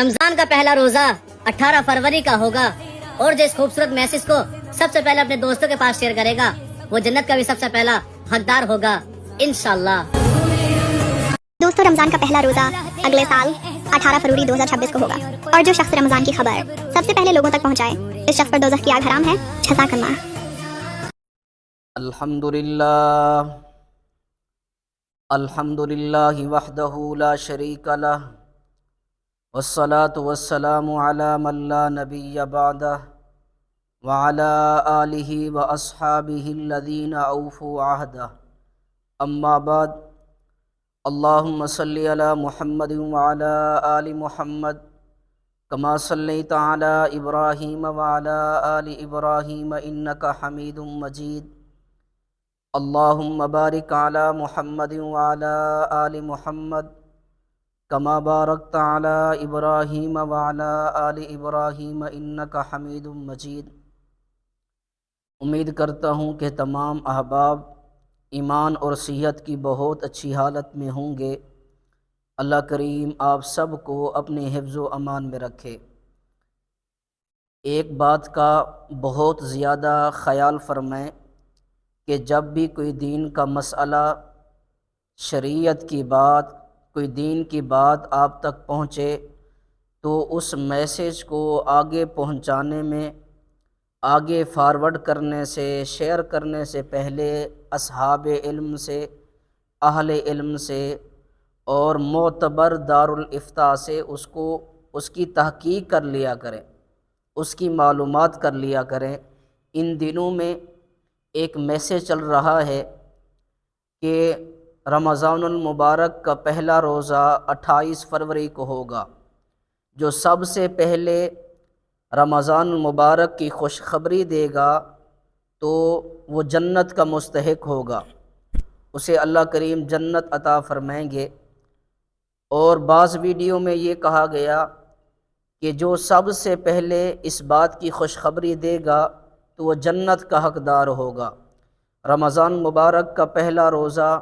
رمضان کا پہلا روزہ 18 فروری کا ہوگا اور جو اس خوبصورت میسج کو سب سے پہلے اپنے دوستوں کے پاس شیئر کرے گا وہ جنت کا بھی سب سے پہلا حقدار ہوگا انشاءاللہ۔ دوستو، رمضان کا پہلا روزہ اگلے سال 18 فروری 2026 کو ہوگا، اور جو شخص رمضان کی خبر سب سے پہلے لوگوں تک پہنچائے اس شخص پر دوزخ کی آگ حرام ہے۔ جزاک اللہ۔ الحمدللہ وحدہ لا شریک لہ والصلاة والسلام علی من لا نبی بعدہ وعلی آلہ واصحابہ الذین اوفوا عہدہ، اما بعد، اللہم صلی علی محمد وعلی آل محمد کما صلیت علی ابراہیم وعلی آل ابراہیم انک حمید مجید، اللہم بارک علی محمد وعلی آل محمد کما بارکت علی ابراہیم وعلی آل ابراہیم انک حمید مجید۔ امید کرتا ہوں کہ تمام احباب ایمان اور صحت کی بہت اچھی حالت میں ہوں گے۔ اللہ کریم آپ سب کو اپنے حفظ و امان میں رکھے۔ ایک بات کا بہت زیادہ خیال فرمائیں کہ جب بھی کوئی دین کا مسئلہ، شریعت کی بات، کوئی دین کی بات آپ تک پہنچے تو اس میسج کو آگے پہنچانے میں، آگے فارورڈ کرنے سے، شیئر کرنے سے پہلے اصحاب علم سے، اہل علم سے اور معتبر دارالافتاء سے اس کی تحقیق کر لیا کریں، اس کی معلومات کر لیا کریں۔ ان دنوں میں ایک میسج چل رہا ہے کہ رمضان المبارک کا پہلا روزہ 28 فروری کو ہوگا۔ جو سب سے پہلے رمضان المبارک کی خوشخبری دے گا تو وہ جنت کا مستحق ہوگا، اسے اللہ کریم جنت عطا فرمائیں گے۔ اور بعض ویڈیو میں یہ کہا گیا کہ جو سب سے پہلے اس بات کی خوشخبری دے گا تو وہ جنت کا حقدار ہوگا۔ رمضان مبارک کا پہلا روزہ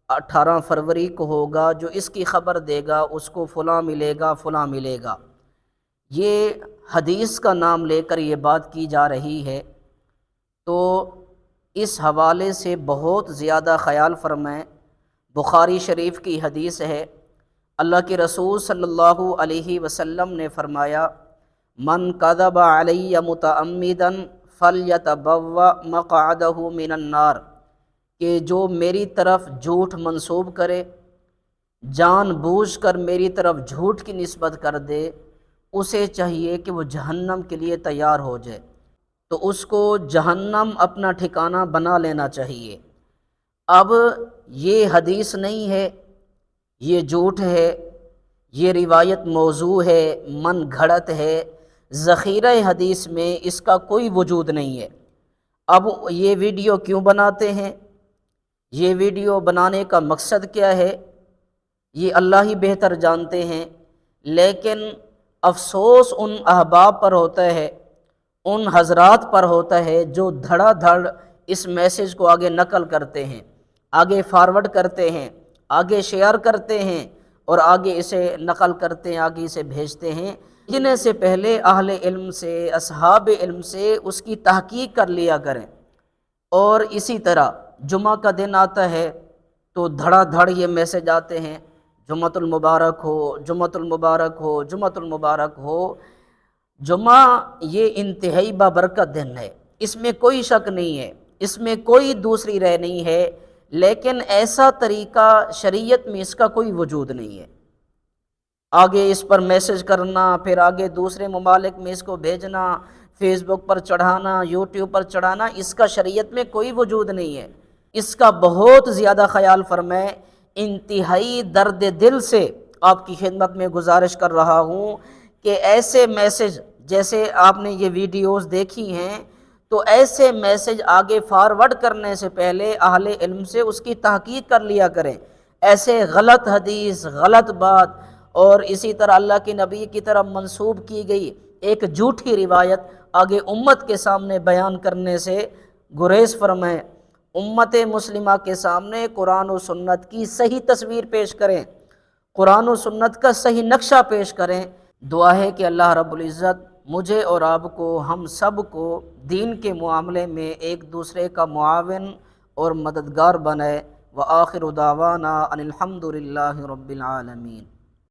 18 فروری کو ہوگا، جو اس کی خبر دے گا اس کو فلاں ملے گا، فلاں ملے گا۔ یہ حدیث کا نام لے کر یہ بات کی جا رہی ہے، تو اس حوالے سے بہت زیادہ خیال فرمائیں۔ بخاری شریف کی حدیث ہے، اللہ کے رسول صلی اللہ علیہ وسلم نے فرمایا، من کذب علی متعمدا فلیتبوأ مقعدہ من النار، کہ جو میری طرف جھوٹ منسوب کرے، جان بوجھ کر میری طرف جھوٹ کی نسبت کر دے، اسے چاہیے کہ وہ جہنم کے لیے تیار ہو جائے، تو اس کو جہنم اپنا ٹھکانہ بنا لینا چاہیے۔ اب یہ حدیث نہیں ہے، یہ جھوٹ ہے، یہ روایت موضوع ہے، من گھڑت ہے، ذخیرہ حدیث میں اس کا کوئی وجود نہیں ہے۔ اب یہ ویڈیو کیوں بناتے ہیں، یہ ویڈیو بنانے کا مقصد کیا ہے، یہ اللہ ہی بہتر جانتے ہیں، لیکن افسوس ان احباب پر ہوتا ہے، ان حضرات پر ہوتا ہے جو دھڑا دھڑ اس میسج کو آگے نقل کرتے ہیں، آگے فارورڈ کرتے ہیں، آگے شیئر کرتے ہیں اور آگے اسے نقل کرتے ہیں، آگے اسے بھیجتے ہیں، جنہیں سے پہلے اہل علم سے، اصحاب علم سے اس کی تحقیق کر لیا کریں۔ اور اسی طرح جمعہ کا دن آتا ہے تو دھڑا دھڑ یہ میسج آتے ہیں، جمعۃ المبارک ہو، جمعۃ المبارک ہو، جمعۃ المبارک ہو۔ جمعہ یہ انتہائی بابرکت دن ہے، اس میں کوئی شک نہیں ہے، اس میں کوئی دوسری رائے نہیں ہے، لیکن ایسا طریقہ شریعت میں اس کا کوئی وجود نہیں ہے۔ آگے اس پر میسج کرنا، پھر آگے دوسرے ممالک میں اس کو بھیجنا، فیس بک پر چڑھانا، یوٹیوب پر چڑھانا، اس کا شریعت میں کوئی وجود نہیں ہے۔ اس کا بہت زیادہ خیال فرمائیں۔ انتہائی درد دل سے آپ کی خدمت میں گزارش کر رہا ہوں کہ ایسے میسج، جیسے آپ نے یہ ویڈیوز دیکھی ہیں، تو ایسے میسج آگے فارورڈ کرنے سے پہلے اہل علم سے اس کی تحقیق کر لیا کریں۔ ایسے غلط حدیث، غلط بات اور اسی طرح اللہ کے نبی کی طرف منسوب کی گئی ایک جھوٹی روایت آگے امت کے سامنے بیان کرنے سے گریز فرمائیں۔ امت مسلمہ کے سامنے قرآن و سنت کی صحیح تصویر پیش کریں، قرآن و سنت کا صحیح نقشہ پیش کریں، دعا ہے کہ اللہ رب العزت مجھے اور آپ کو، ہم سب کو دین کے معاملے میں ایک دوسرے کا معاون اور مددگار بنائے۔ وآخر دعوانا ان الحمد للہ رب العالمین۔